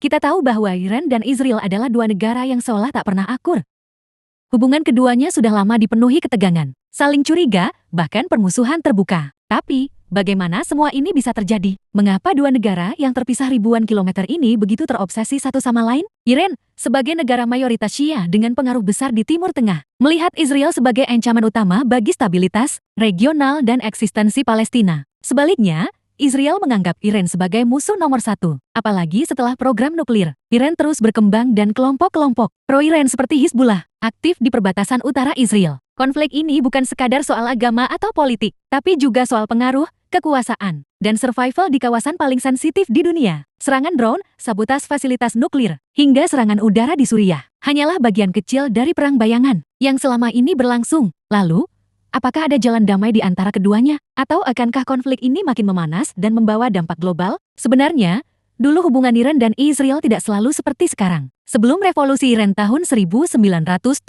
kita tahu bahwa Iran dan Israel adalah dua negara yang seolah tak pernah akur. Hubungan keduanya sudah lama dipenuhi ketegangan, saling curiga, bahkan permusuhan terbuka. Tapi, bagaimana semua ini bisa terjadi? Mengapa dua negara yang terpisah ribuan kilometer ini begitu terobsesi satu sama lain? Iran, sebagai negara mayoritas Syiah dengan pengaruh besar di Timur Tengah, melihat Israel sebagai ancaman utama bagi stabilitas regional dan eksistensi Palestina. Sebaliknya, Israel menganggap Iran sebagai musuh nomor satu. Apalagi setelah program nuklir, Iran terus berkembang dan kelompok-kelompok pro-Iran seperti Hizbullah aktif di perbatasan utara Israel. Konflik ini bukan sekadar soal agama atau politik, tapi juga soal pengaruh, kekuasaan, dan survival di kawasan paling sensitif di dunia. Serangan drone, sabotas fasilitas nuklir, hingga serangan udara di Suriah hanyalah bagian kecil dari perang bayangan yang selama ini berlangsung. Lalu, apakah ada jalan damai di antara keduanya? Atau akankah konflik ini makin memanas dan membawa dampak global? Sebenarnya, dulu hubungan Iran dan Israel tidak selalu seperti sekarang. Sebelum revolusi Iran tahun 1979,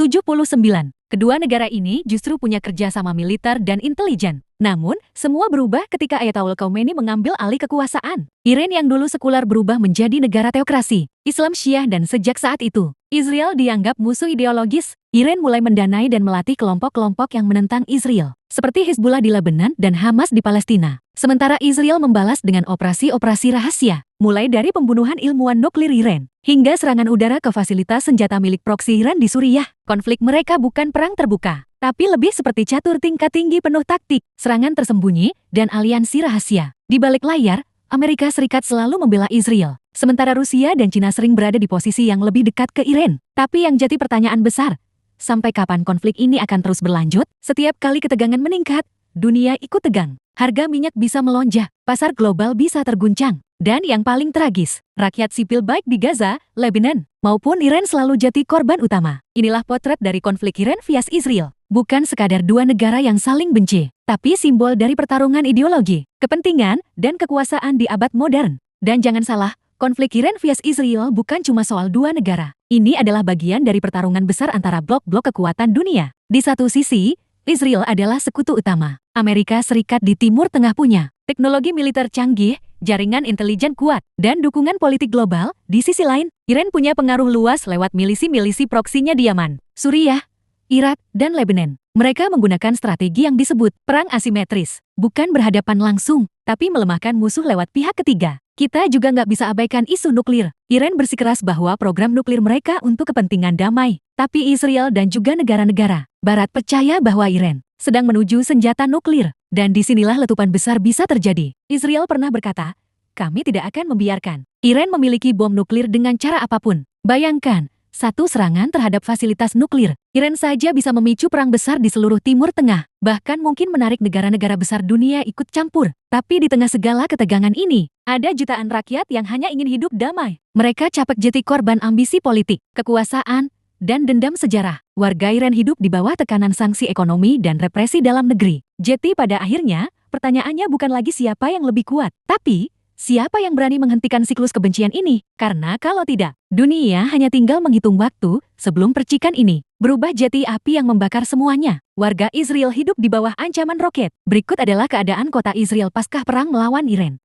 kedua negara ini justru punya kerjasama militer dan intelijen. Namun, semua berubah ketika Ayatollah Khomeini mengambil alih kekuasaan. Iran yang dulu sekular berubah menjadi negara teokrasi, Islam Syiah, dan sejak saat itu, Israel dianggap musuh ideologis. Iran mulai mendanai dan melatih kelompok-kelompok yang menentang Israel, seperti Hizbullah di Lebanon dan Hamas di Palestina. Sementara Israel membalas dengan operasi-operasi rahasia, mulai dari pembunuhan ilmuwan nuklir Iran, hingga serangan udara ke fasilitas senjata milik proksi Iran di Suriah. Konflik mereka bukan perang terbuka, tapi lebih seperti catur tingkat tinggi penuh taktik, serangan tersembunyi, dan aliansi rahasia. Di balik layar, Amerika Serikat selalu membela Israel, sementara Rusia dan Cina sering berada di posisi yang lebih dekat ke Iran. Tapi yang jadi pertanyaan besar, sampai kapan konflik ini akan terus berlanjut? Setiap kali ketegangan meningkat, dunia ikut tegang. Harga minyak bisa melonjak, pasar global bisa terguncang. Dan yang paling tragis, rakyat sipil baik di Gaza, Lebanon, maupun Iran selalu jadi korban utama. Inilah potret dari konflik Iran vs Israel. Bukan sekadar dua negara yang saling benci, tapi simbol dari pertarungan ideologi, kepentingan, dan kekuasaan di abad modern. Dan jangan salah, konflik Iran vs Israel bukan cuma soal dua negara. Ini adalah bagian dari pertarungan besar antara blok-blok kekuatan dunia. Di satu sisi, Israel adalah sekutu utama. Amerika Serikat di Timur Tengah punya teknologi militer canggih, jaringan intelijen kuat, dan dukungan politik global. Di sisi lain, Iran punya pengaruh luas lewat milisi-milisi proksinya di Yaman, Suriah, Irak, dan Lebanon. Mereka menggunakan strategi yang disebut perang asimetris, bukan berhadapan langsung, tapi melemahkan musuh lewat pihak ketiga. Kita juga nggak bisa abaikan isu nuklir. Iran bersikeras bahwa program nuklir mereka untuk kepentingan damai. Tapi Israel dan juga negara-negara Barat percaya bahwa Iran sedang menuju senjata nuklir. Dan disinilah letupan besar bisa terjadi. Israel pernah berkata, kami tidak akan membiarkan Iran memiliki bom nuklir dengan cara apapun. Bayangkan, satu serangan terhadap fasilitas nuklir, Iran saja bisa memicu perang besar di seluruh Timur Tengah. Bahkan mungkin menarik negara-negara besar dunia ikut campur. Tapi di tengah segala ketegangan ini, ada jutaan rakyat yang hanya ingin hidup damai. Mereka capek jadi korban ambisi politik, kekuasaan, dan dendam sejarah. Warga Iran hidup di bawah tekanan sanksi ekonomi dan represi dalam negeri. Jadi pada akhirnya, pertanyaannya bukan lagi siapa yang lebih kuat, tapi siapa yang berani menghentikan siklus kebencian ini? Karena kalau tidak, dunia hanya tinggal menghitung waktu sebelum percikan ini berubah jadi api yang membakar semuanya. Warga Israel hidup di bawah ancaman roket. Berikut adalah keadaan kota Israel pasca perang melawan Iran.